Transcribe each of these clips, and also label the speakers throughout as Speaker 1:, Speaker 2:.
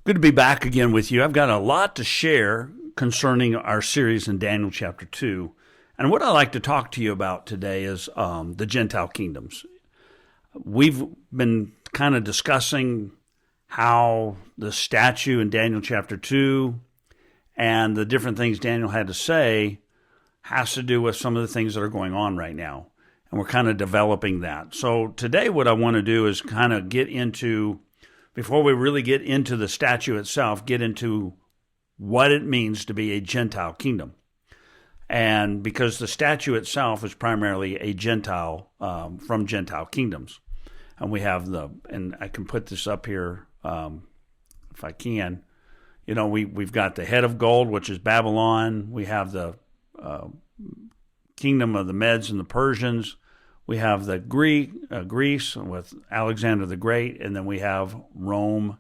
Speaker 1: Good to be back again with you. I've got a lot to share concerning our series in Daniel chapter 2. And what I'd like to talk to you about today is the Gentile Kingdoms. We've been kind of discussing how the statue in Daniel chapter 2 and the different things Daniel had to say has to do with some of the things that are going on right now. And we're kind of developing that. So today what I want to do is kind of get into, before we really get into the statue itself, get into what it means to be a Gentile kingdom. And because the statue itself is primarily a Gentile from Gentile kingdoms. And we have and I can put this up here if I can. You know, we've got the head of gold, which is Babylon. We have the kingdom of the Medes and the Persians. We have the Greece with Alexander the Great, and then we have Rome.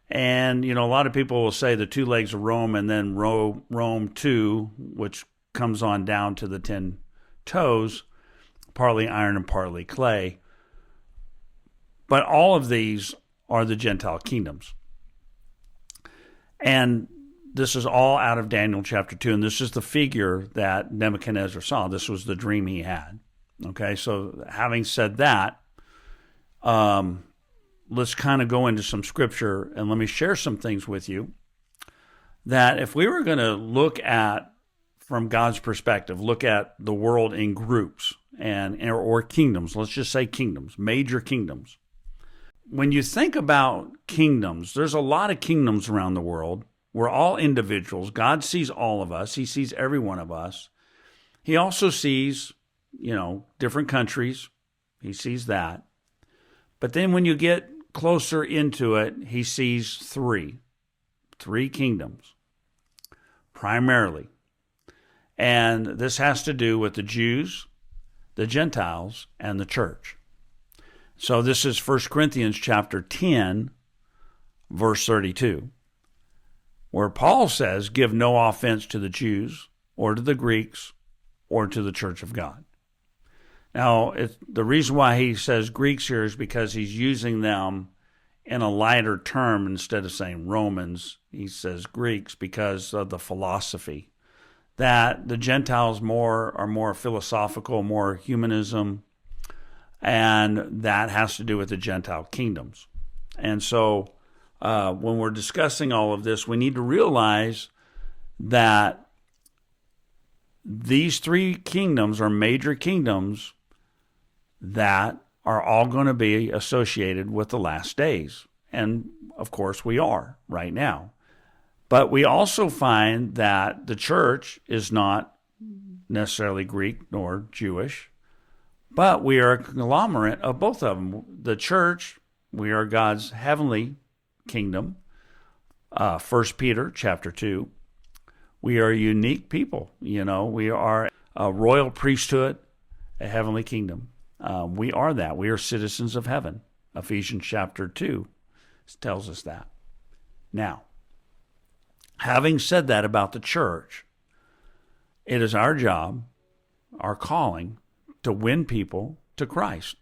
Speaker 1: And, you know, a lot of people will say the two legs of Rome and then Rome 2, which comes on down to the 10 toes, partly iron and partly clay. But all of these are the Gentile kingdoms. And this is all out of Daniel chapter 2, and this is the figure that Nebuchadnezzar saw. This was the dream he had. Okay, so having said that, let's kind of go into some scripture, and let me share some things with you that if we were going to look at, from God's perspective, look at the world in groups or kingdoms, let's just say kingdoms, major kingdoms. When you think about kingdoms, there's a lot of kingdoms around the world. We're all individuals. God sees all of us. He sees every one of us. He also sees, you know, different countries. He sees that. But then when you get closer into it, he sees three kingdoms, primarily. And this has to do with the Jews, the Gentiles, and the church. So this is 1 Corinthians chapter 10, verse 32, where Paul says, give no offense to the Jews or to the Greeks or to the church of God. Now, the reason why he says Greeks here is because he's using them in a lighter term instead of saying Romans. He says Greeks because of the philosophy that the Gentiles are more philosophical, more humanism, and that has to do with the Gentile kingdoms. And so when we're discussing all of this, we need to realize that these three kingdoms are major kingdoms that are all going to be associated with the last days. And, of course, we are right now. But we also find that the church is not necessarily Greek nor Jewish, but we are a conglomerate of both of them. The church, we are God's heavenly kingdom. 1 Peter chapter 2. We are a unique people. You know, we are a royal priesthood, a heavenly kingdom. We are that. We are citizens of heaven. Ephesians chapter 2 tells us that. Now, having said that about the church, it is our job, our calling, to win people to Christ,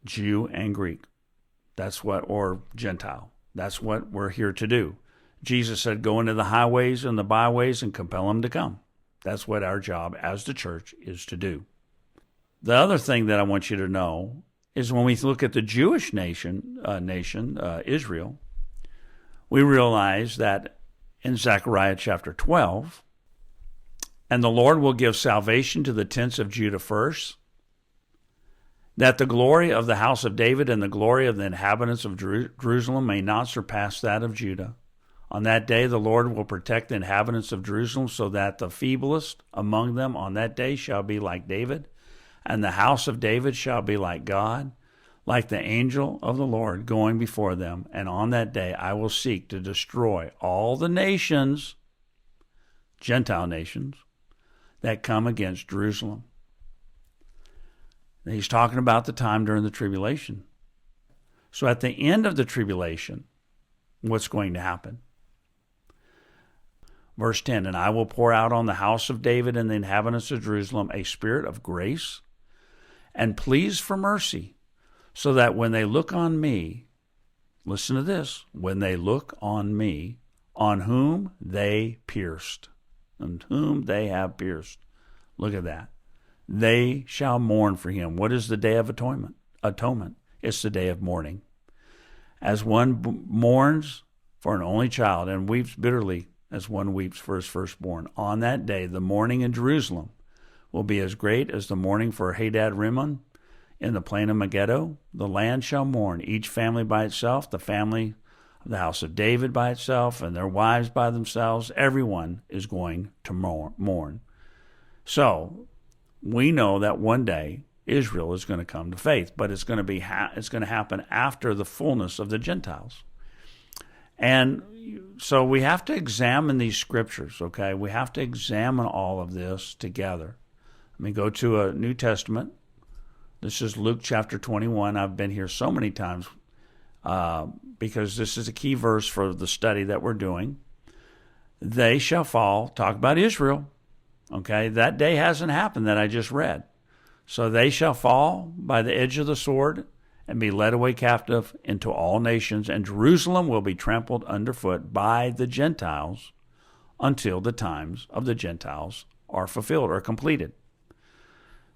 Speaker 1: Jew and Greek. Or Gentile. That's what we're here to do. Jesus said, go into the highways and the byways and compel them to come. That's what our job as the church is to do. The other thing that I want you to know is when we look at the Jewish nation, Israel, we realize that in Zechariah chapter 12, and the Lord will give salvation to the tents of Judah first, that the glory of the house of David and the glory of the inhabitants of Jerusalem may not surpass that of Judah. On that day the Lord will protect the inhabitants of Jerusalem, so that the feeblest among them on that day shall be like David, and the house of David shall be like God, like the angel of the Lord going before them. And on that day I will seek to destroy all the nations, Gentile nations, that come against Jerusalem. And he's talking about the time during the tribulation. So at the end of the tribulation, what's going to happen? Verse 10, and I will pour out on the house of David and the inhabitants of Jerusalem a spirit of grace and pleas for mercy, so that when they look on me, Listen to this. When they look on me, on whom they pierced, and whom they have pierced. Look at that. They shall mourn for him. What is the day of atonement? It's the day of mourning. As one mourns for an only child and weeps bitterly as one weeps for his firstborn, on that day the mourning in Jerusalem will be as great as the mourning for Hadad Rimmon in the plain of Megiddo. The land shall mourn, each family by itself, the family of the house of David by itself, and their wives by themselves. Everyone is going to mourn. So we know that one day Israel is going to come to faith, but it's going to happen after the fullness of the Gentiles. And so we have to examine these scriptures, okay? We have to examine all of this together. Let me go to a New Testament. This is Luke chapter 21. I've been here so many times because this is a key verse for the study that we're doing. They shall fall. Talk about Israel. Okay, that day hasn't happened that I just read. So they shall fall by the edge of the sword and be led away captive into all nations, and Jerusalem will be trampled underfoot by the Gentiles until the times of the Gentiles are fulfilled or completed.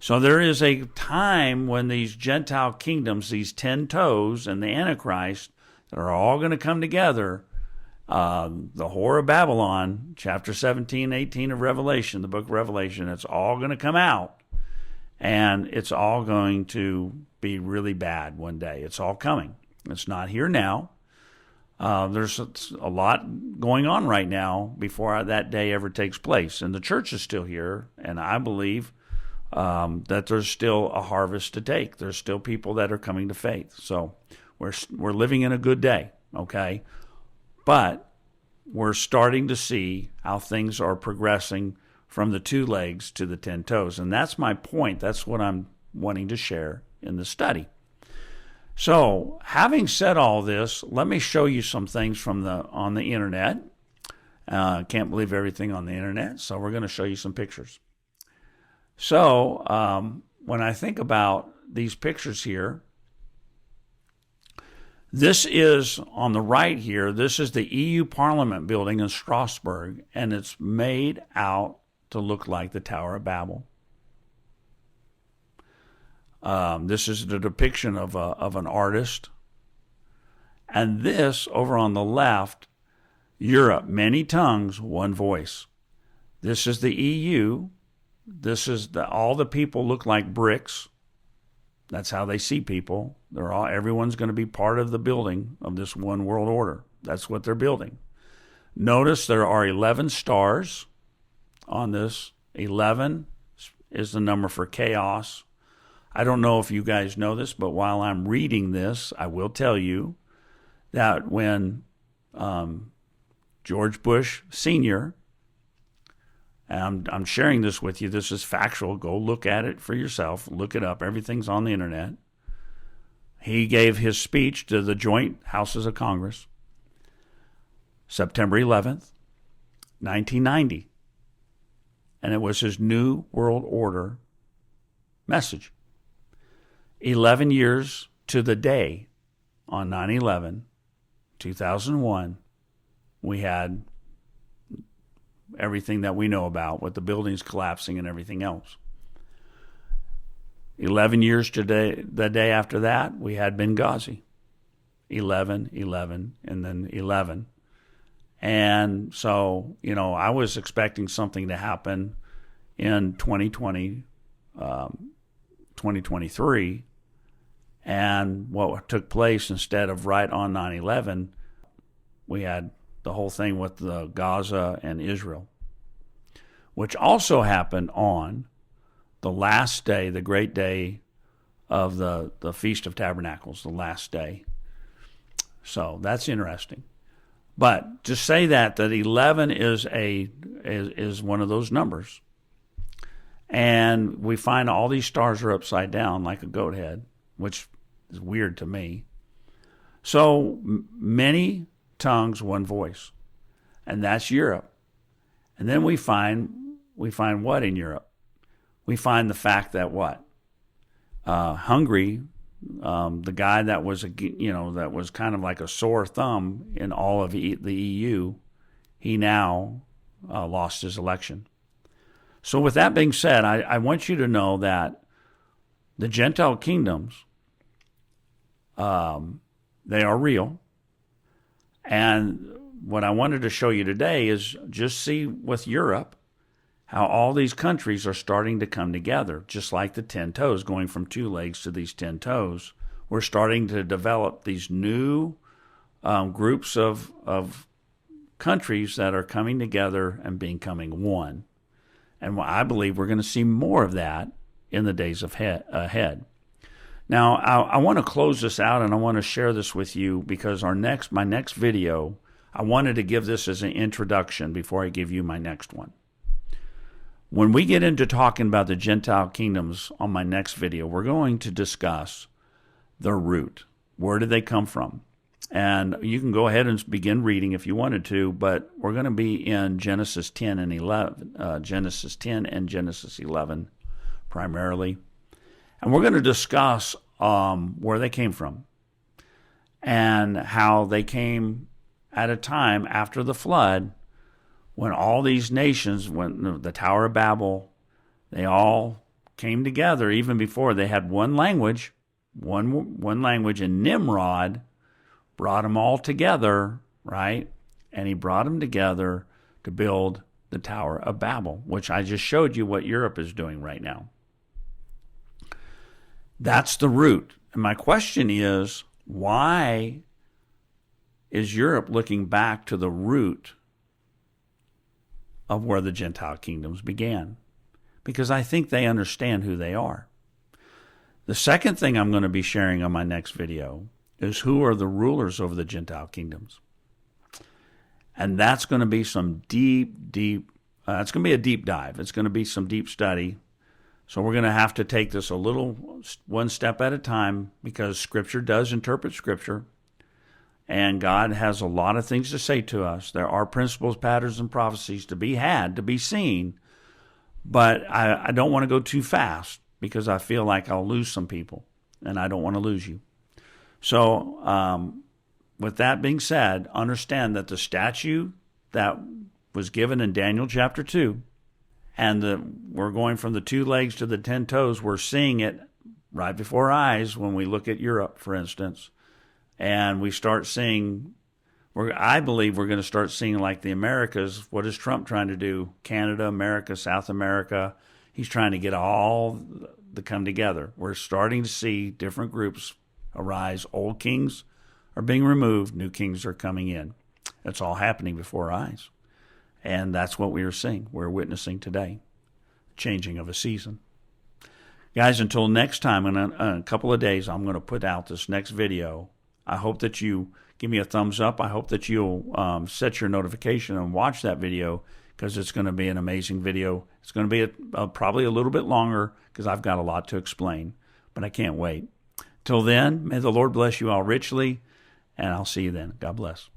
Speaker 1: So there is a time when these Gentile kingdoms, these 10 toes and the Antichrist, that are all going to come together. The whore of Babylon, chapter 17, 18 of Revelation, the book of Revelation, it's all going to come out. And it's all going to be really bad one day. It's all coming. It's not here now. There's a lot going on right now before that day ever takes place. And the church is still here, and I believe that there's still a harvest to take. There's still people that are coming to faith. So we're living in a good day, okay? But we're starting to see how things are progressing from the 2 legs to the 10 toes. And that's my point. That's what I'm wanting to share in the study. So, having said all this, let me show you some things on the internet. Can't believe everything on the internet, so we're going to show you some pictures. So, when I think about these pictures here, this is on the right here. This is the EU Parliament building in Strasbourg, and it's made out to look like the Tower of Babel. This is the depiction of an artist. And this, over on the left, Europe, many tongues, one voice. This is the EU. This is all the people look like bricks. That's how they see people. Everyone's going to be part of the building of this one world order. That's what they're building. Notice there are 11 stars on this. 11 is the number for chaos. I don't know if you guys know this, but while I'm reading this, I will tell you that when George Bush Sr., and I'm sharing this with you, this is factual, go look at it for yourself, look it up, everything's on the internet. He gave his speech to the joint houses of Congress September 11th, 1990. And it was his New World Order message. 11 years to the day on 9/11, 2001, we had everything that we know about with the buildings collapsing and everything else. 11 years to the day after that, we had Benghazi. 11, 11, and then 11. And so, I was expecting something to happen in 2020, 2023. And what took place, instead of right on 9/11, we had the whole thing with the Gaza and Israel, which also happened on the last day, the great day of the Feast of Tabernacles, the last day. So that's interesting. But to say that 11 is one of those numbers. And we find all these stars are upside down like a goat head, which is weird to me. So many tongues, one voice. And that's Europe. And then we find what in Europe? We find the fact that what? Hungary the guy that was that was kind of like a sore thumb in all of the EU, he now lost his election. So with that being said, I want you to know that the Gentile kingdoms, they are real. And what I wanted to show you today is just see with Europe how all these countries are starting to come together, just like the 10 toes, going from 2 legs to these 10 toes. We're starting to develop these new groups of countries that are coming together and becoming one. And I believe we're going to see more of that in the days ahead. Now, I want to close this out, and I want to share this with you because my next video, I wanted to give this as an introduction before I give you my next one. When we get into talking about the Gentile kingdoms on my next video, we're going to discuss their root. Where did they come from? And you can go ahead and begin reading if you wanted to, but we're going to be in Genesis 10 and 11, Genesis 10 and Genesis 11 primarily. And we're going to discuss where they came from and how they came at a time after the flood when all these nations, when the Tower of Babel, they all came together. Even before, they had one language, and Nimrod brought them all together, right? And he brought them together to build the Tower of Babel, which I just showed you what Europe is doing right now. That's the root. And my question is, why is Europe looking back to the root of where the Gentile kingdoms began? Because I think they understand who they are. The second thing I'm going to be sharing on my next video is who are the rulers over the Gentile kingdoms. And that's going to be some deep, it's going to be a deep dive. It's going to be some deep study. So we're going to have to take this a little one step at a time because Scripture does interpret Scripture. And God has a lot of things to say to us. There are principles, patterns, and prophecies to be had, to be seen. But I don't want to go too fast because I feel like I'll lose some people. And I don't want to lose you. So with that being said, understand that the statue that was given in Daniel chapter 2, and we're going from the 2 legs to the 10 toes, we're seeing it right before our eyes when we look at Europe, for instance. And we start seeing, I believe we're going to start seeing like the Americas. What is Trump trying to do? Canada, America, South America. He's trying to get all to come together. We're starting to see different groups arise. Old kings are being removed. New kings are coming in. It's all happening before our eyes. And that's what we are seeing. We're witnessing today. Changing of a season. Guys, until next time, in a couple of days, I'm going to put out this next video. I hope that you give me a thumbs up. I hope that you'll set your notification and watch that video because it's going to be an amazing video. It's going to be probably a little bit longer because I've got a lot to explain, but I can't wait. Till then, may the Lord bless you all richly, and I'll see you then. God bless.